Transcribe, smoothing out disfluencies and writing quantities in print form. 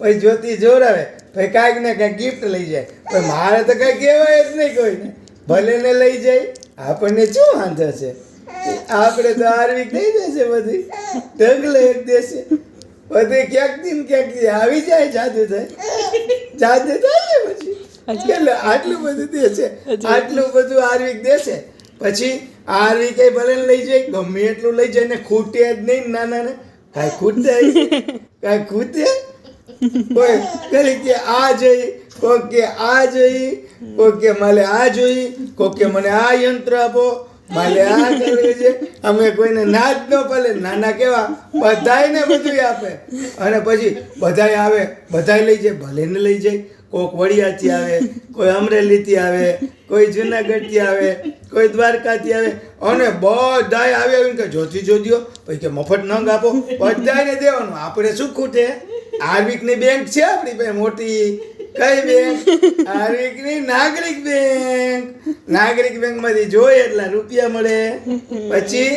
પછી જ્યોતિ જોડાવે પછી કાંઈક ને કાંઈક ગિફ્ટ લઈ જાય પણ મારે તો કાંઈ કહેવાય જ નહીં કોઈને ભલે ને લઈ જાય આપણને શું વાંધો છે આપણે તો આરવી થઈ જશે બધી ઢગલે એક દેશે બધે ક્યાંકથી ને ક્યાંકથી આવી જાય જાદુ થાય પછી એટલે આટલું બધું દેશે આટલું બધું આરવી દેશે પછી આરવી કઈ ભલે ને લઈ જાય ગમે એટલું લઈ જાય ને ખૂટે જ નહીં નાના ને કાંઈ ખૂટે કોઈ કરી કે આ જોઈ કોઈ કે આ જોઈ કોઈ કે મારે આ જોઈ કોઈ કે મને આ યંત્ર આપો મારે આ કરવું છે અમે કોઈને ના જ ન પડે નાના કેવા બધાયને બધું આપે અને પછી બધાય આવે બધાય લઈ જાય ભલે ને લઈ જાય કોઈક વડિયાથી આવે કોઈ અમરેલીથી આવે કોઈ જુનાગઢથી આવે કોઈ દ્વારકાથી આવે અને બધાય આવે એમ કે જોતી જોજો પછી કે મફત નંગ આપો બધાને દેવાનું આપણે શું ખૂટે આરવીકની બેંક છે આપણી પાસે મોટી કઈ બેંક આરવીકની નાગરિક બેંકમાંથી જોઈએ એટલા રૂપિયા મળે પછી